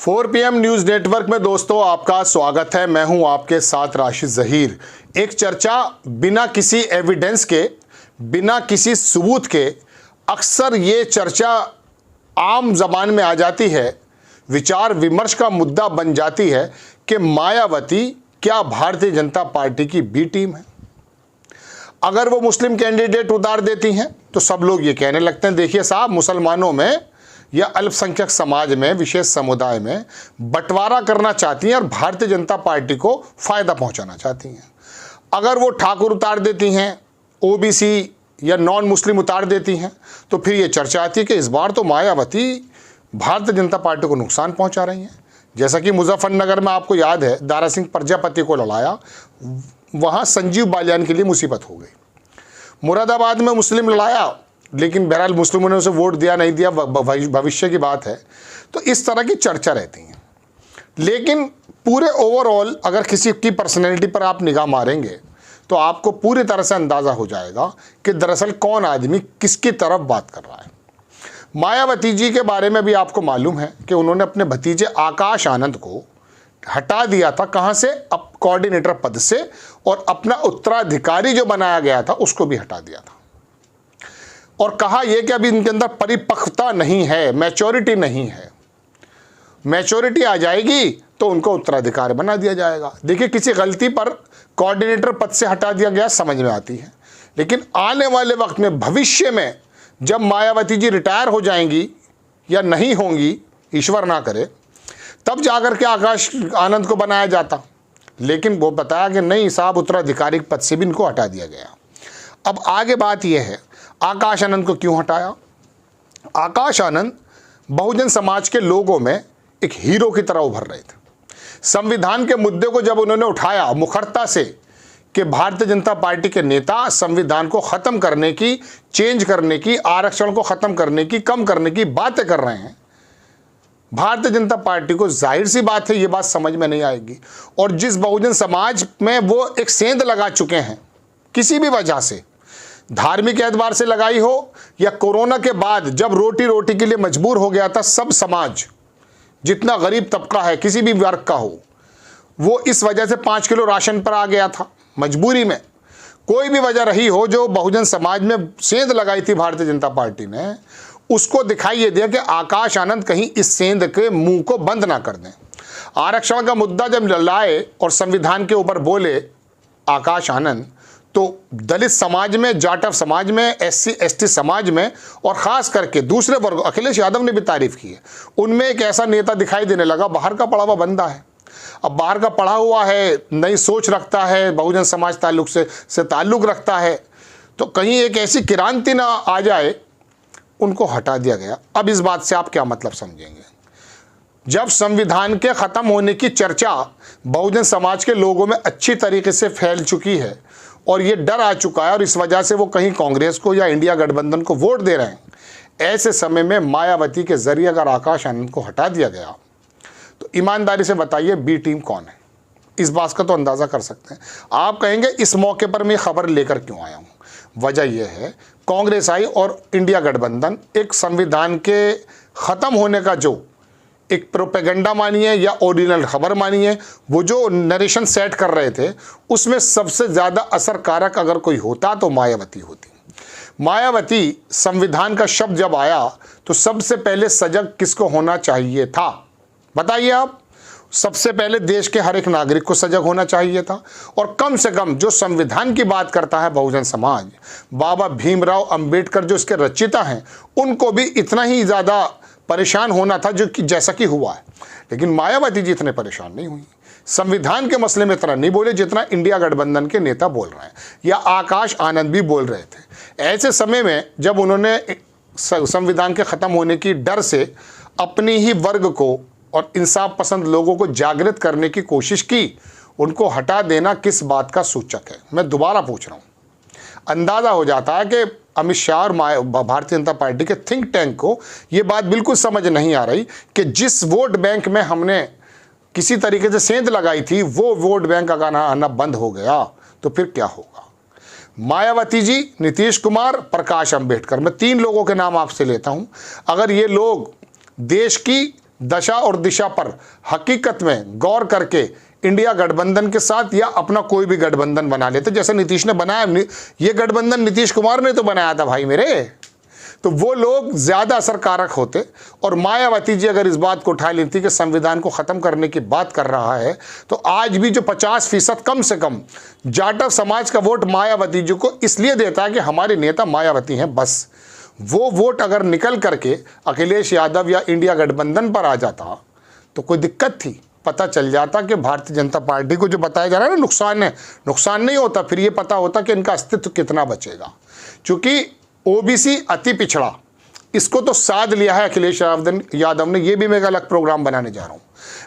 4 PM news network में दोस्तों आपका स्वागत है। मैं हूं आपके साथ राशिद ज़हीर। एक चर्चा बिना किसी एविडेंस के, बिना किसी सबूत के, अक्सर ये चर्चा आम ज़बान में आ जाती है, विचार विमर्श का मुद्दा बन जाती है कि मायावती क्या भारतीय जनता पार्टी की बी टीम है। अगर वो मुस्लिम कैंडिडेट उतार देती हैं तो सब लोग ये कहने लगते हैं, देखिए साहब, मुसलमानों में या अल्पसंख्यक समाज में, विशेष समुदाय में बंटवारा करना चाहती हैं और भारतीय जनता पार्टी को फ़ायदा पहुंचाना चाहती हैं। अगर वो ठाकुर उतार देती हैं, ओबीसी या नॉन मुस्लिम उतार देती हैं, तो फिर ये चर्चा आती है कि इस बार तो मायावती भारतीय जनता पार्टी को नुकसान पहुंचा रही हैं। जैसा कि मुजफ्फरनगर में आपको याद है, दारा सिंह प्रजापति को लड़ाया, वहाँ संजीव बालियान के लिए मुसीबत हो गई। मुरादाबाद में मुस्लिम लड़ाया, लेकिन बहरहाल मुस्लिमों ने उसे वोट दिया नहीं दिया भविष्य की बात है। तो इस तरह की चर्चा रहती है। लेकिन पूरे ओवरऑल अगर किसी की पर्सनैलिटी पर आप निगाह मारेंगे तो आपको पूरी तरह से अंदाज़ा हो जाएगा कि दरअसल कौन आदमी किसकी तरफ बात कर रहा है। मायावती जी के बारे में भी आपको मालूम है कि उन्होंने अपने भतीजे आकाश आनंद को हटा दिया था, कहाँ से, अब कोऑर्डिनेटर पद से, और अपना उत्तराधिकारी जो बनाया गया था उसको भी हटा दिया था और कहा यह कि अभी इनके अंदर परिपक्वता नहीं है, मैच्योरिटी नहीं है। मैच्योरिटी आ जाएगी तो उनको उत्तराधिकारी बना दिया जाएगा। देखिए, किसी गलती पर कोऑर्डिनेटर पद से हटा दिया गया समझ में आती है, लेकिन आने वाले वक्त में, भविष्य में, जब मायावती जी रिटायर हो जाएंगी या नहीं होंगी, ईश्वर ना करे, तब जाकर के आकाश आनंद को बनाया जाता। लेकिन वो बताया कि नहीं साहब, उत्तराधिकारी पद से भी इनको हटा दिया गया। अब आगे बात यह है, आकाश आनंद को क्यों हटाया? आकाश आनंद बहुजन समाज के लोगों में एक हीरो की तरह उभर रहे थे। संविधान के मुद्दे को जब उन्होंने उठाया मुखरता से कि भारतीय जनता पार्टी के नेता संविधान को ख़त्म करने की, चेंज करने की, आरक्षण को ख़त्म करने की, कम करने की बातें कर रहे हैं, भारतीय जनता पार्टी को जाहिर सी बात है ये बात समझ में नहीं आएगी। और जिस बहुजन समाज में वो एक सेंध लगा चुके हैं, किसी भी वजह से, धार्मिक एतबार से लगाई हो या कोरोना के बाद जब रोटी रोटी के लिए मजबूर हो गया था सब समाज, जितना गरीब तबका है किसी भी वर्ग का हो, वो इस वजह से 5 किलो राशन पर आ गया था मजबूरी में। कोई भी वजह रही हो, जो बहुजन समाज में सेंध लगाई थी भारतीय जनता पार्टी ने, उसको दिखाई ये दिया कि आकाश आनंद कहीं इस सेंध के मुंह को बंद ना कर दें। आरक्षण का मुद्दा जब लाए और संविधान के ऊपर बोले आकाश आनंद, तो दलित समाज में, जाटव समाज में, SC/ST समाज में, और ख़ास करके दूसरे वर्ग, अखिलेश यादव ने भी तारीफ़ की है, उनमें एक ऐसा नेता दिखाई देने लगा, बाहर का पढ़ा हुआ बंदा है। अब बाहर का पढ़ा हुआ है, नई सोच रखता है, बहुजन समाज ताल्लुक से ताल्लुक़ रखता है, तो कहीं एक ऐसी क्रांति ना आ जाए, उनको हटा दिया गया। अब इस बात से आप क्या मतलब समझेंगे? जब संविधान के ख़त्म होने की चर्चा बहुजन समाज के लोगों में अच्छी तरीके से फैल चुकी है और ये डर आ चुका है और इस वजह से वो कहीं कांग्रेस को या इंडिया गठबंधन को वोट दे रहे हैं, ऐसे समय में मायावती के जरिए अगर आकाश आनंद को हटा दिया गया तो ईमानदारी से बताइए बी टीम कौन है? इस बात का तो अंदाज़ा कर सकते हैं। आप कहेंगे इस मौके पर मैं खबर लेकर क्यों आया हूँ? वजह यह है, कांग्रेस आई और इंडिया गठबंधन एक संविधान के ख़त्म होने का जो एक प्रोपेगेंडा मानिए या ओरिजिनल खबर मानिए, वो जो नरेशन सेट कर रहे थे, उसमें सबसे ज़्यादा असरकारक अगर कोई होता तो मायावती होती। मायावती, संविधान का शब्द जब आया तो सबसे पहले सजग किसको होना चाहिए था? बताइए आप। सबसे पहले देश के हर एक नागरिक को सजग होना चाहिए था, और कम से कम जो संविधान की बात करता है बहुजन समाज, बाबा भीमराव अंबेडकर जो इसके रचयिता हैं, उनको भी इतना ही ज़्यादा परेशान होना था जो कि जैसा कि हुआ है। लेकिन मायावती जी इतने परेशान नहीं हुई, संविधान के मसले में इतना नहीं बोले जितना इंडिया गठबंधन के नेता बोल रहे हैं या आकाश आनंद भी बोल रहे थे। ऐसे समय में जब उन्होंने संविधान के ख़त्म होने की डर से अपनी ही वर्ग को और इंसाफ पसंद लोगों को जागृत करने की कोशिश की, उनको हटा देना किस बात का सूचक है? मैं दोबारा पूछ रहा हूँ। अंदाज़ा हो जाता है कि अमित शाह और भारतीय जनता पार्टी के थिंक टैंक को ये बात बिल्कुल समझ नहीं आ रही कि जिस वोट बैंक में हमने किसी तरीके से सेंध लगाई थी, वो वोट बैंक अगर आना बंद हो गया तो फिर क्या होगा? मायावती जी, नीतीश कुमार, प्रकाश अंबेडकर, मैं 3 लोगों के नाम आपसे लेता हूँ। अगर ये लोग देश की दशा और दिशा पर हकीकत में गौर करके इंडिया गठबंधन के साथ या अपना कोई भी गठबंधन बना लेते, जैसे नीतीश ने बनाया। ये गठबंधन नीतीश कुमार ने तो बनाया था भाई मेरे, तो वो लोग ज़्यादा असरकारक होते। और मायावती जी अगर इस बात को उठा लेती कि संविधान को ख़त्म करने की बात कर रहा है, तो आज भी जो 50% कम से कम जाटव समाज का वोट मायावती जी को इसलिए देता है कि हमारे नेता मायावती हैं, बस वो वोट अगर निकल करके अखिलेश यादव या इंडिया गठबंधन पर आ जाता तो कोई दिक्कत थी। पता चल जाता कि भारतीय जनता पार्टी को जो बताया जा रहा है ना नुकसान है, नुकसान नहीं होता, फिर ये पता होता कि इनका अस्तित्व कितना बचेगा। चूँकि ओबीसी अति पिछड़ा, इसको तो साध लिया है अखिलेश यादव ने, ये भी मैं एक अलग प्रोग्राम बनाने जा रहा हूँ।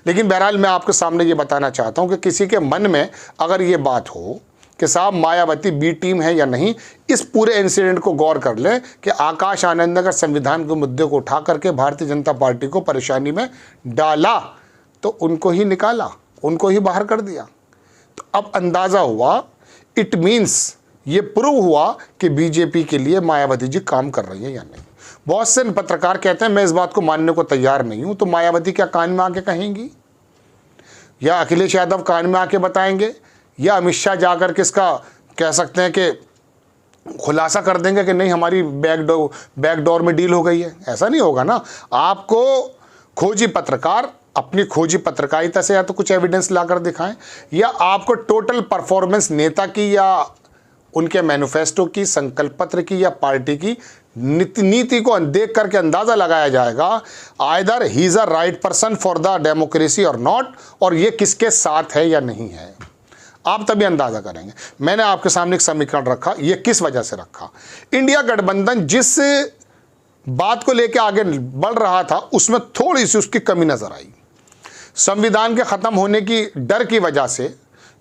लेकिन बहरहाल मैं आपके सामने ये बताना चाहता हूँ कि किसी के मन में अगर ये बात हो कि साहब मायावती बी टीम है या नहीं, इस पूरे इंसिडेंट को गौर कर लें कि आकाश आनंद ने अगर संविधान के मुद्दे को उठा करके भारतीय जनता पार्टी को परेशानी में डाला तो उनको ही निकाला, उनको ही बाहर कर दिया। तो अब अंदाज़ा हुआ, इट मीन्स ये प्रूव हुआ कि बीजेपी के लिए मायावती जी काम कर रही है या नहीं। बहुत से पत्रकार कहते हैं मैं इस बात को मानने को तैयार नहीं हूं, तो मायावती क्या कान में आके कहेंगी, या अखिलेश यादव कान में आके बताएंगे, या अमित शाह जाकर के इसका कह सकते हैं कि खुलासा कर देंगे कि नहीं हमारी बैकडोर में डील हो गई है? ऐसा नहीं होगा ना। आपको खोजी पत्रकार अपनी खोजी पत्रकारिता से या तो कुछ एविडेंस लाकर दिखाएं, या आपको टोटल परफॉर्मेंस नेता की या उनके मैनिफेस्टो की, संकल्प पत्र की या पार्टी की नीति को देख करके अंदाज़ा लगाया जाएगा either he is a right person for the democracy और नॉट, और ये किसके साथ है या नहीं है, आप तभी अंदाज़ा करेंगे। मैंने आपके सामने एक समीकरण रखा, ये किस वजह से रखा। इंडिया गठबंधन जिस बात को लेकर आगे बढ़ रहा था उसमें थोड़ी सी उसकी कमी नज़र आई। संविधान के ख़त्म होने की डर की वजह से,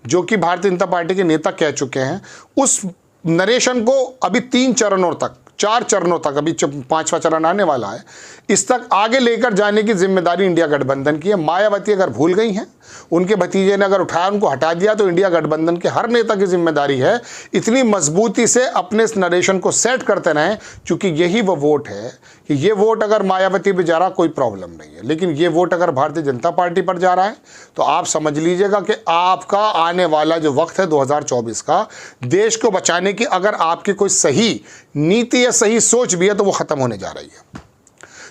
जो कि भारतीय जनता पार्टी के नेता कह चुके हैं, उस नरेशन को अभी 3 चरणों तक, 4 चरणों तक, अभी 5वां चरण आने वाला है, इस तक आगे लेकर जाने की जिम्मेदारी इंडिया गठबंधन की है। मायावती अगर भूल गई हैं, उनके भतीजे ने अगर उठाया, उनको हटा दिया, तो इंडिया गठबंधन के हर नेता की जिम्मेदारी है इतनी मजबूती से अपने इस नरेशन को सेट करते रहें, क्योंकि यही वो वोट है कि ये वोट अगर मायावती पर जा रहा कोई प्रॉब्लम नहीं है, लेकिन ये वोट अगर भारतीय जनता पार्टी पर जा रहा है तो आप समझ लीजिएगा कि आपका आने वाला जो वक्त है 2024 का, देश को बचाने की अगर आपकी कोई सही नीति या सही सोच भी है तो वो ख़त्म होने जा रही है।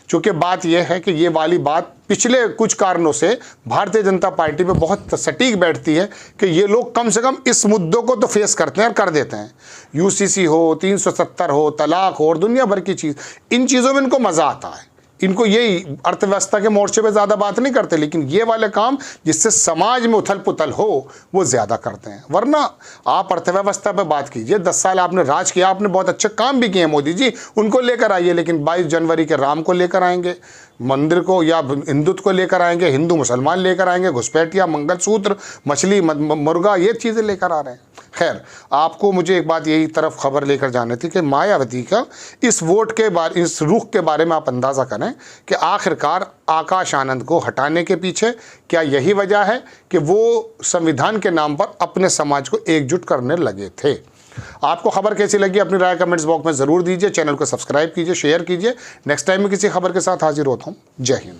चूँकि बात यह है कि ये वाली बात पिछले कुछ कारणों से भारतीय जनता पार्टी पे बहुत सटीक बैठती है कि ये लोग कम से कम इस मुद्दों को तो फेस करते हैं और कर देते हैं। यूसीसी हो, 370 हो, तलाक हो और दुनिया भर की चीज़, इन चीज़ों में इनको मज़ा आता है। इनको यही अर्थव्यवस्था के मोर्चे पे ज़्यादा बात नहीं करते, लेकिन ये वाले काम जिससे समाज में उथल पुथल हो वो ज़्यादा करते हैं। वरना आप अर्थव्यवस्था पे बात कीजिए, 10 साल आपने राज किया, आपने बहुत अच्छे काम भी किए हैं मोदी जी, उनको लेकर आइए। लेकिन 22 जनवरी के राम को लेकर आएंगे, मंदिर को या हिंदुत्व को लेकर आएंगे, हिंदू मुसलमान लेकर आएंगे, घुसपैठिया, मंगलसूत्र, मछली, मुर्गा, ये चीज़ें लेकर आ रहे हैं। खैर, आपको मुझे एक बात यही तरफ खबर लेकर जानी थी कि मायावती का इस वोट के बारे, इस रुख के बारे में आप अंदाज़ा करें कि आखिरकार आकाश आनंद को हटाने के पीछे क्या यही वजह है कि वो संविधान के नाम पर अपने समाज को एकजुट करने लगे थे। आपको खबर कैसी लगी अपनी राय कमेंट्स बॉक्स में ज़रूर दीजिए। चैनल को सब्सक्राइब कीजिए, शेयर कीजिए। नेक्स्ट टाइम में किसी खबर के साथ हाजिर होता हूँ। जय हिंद।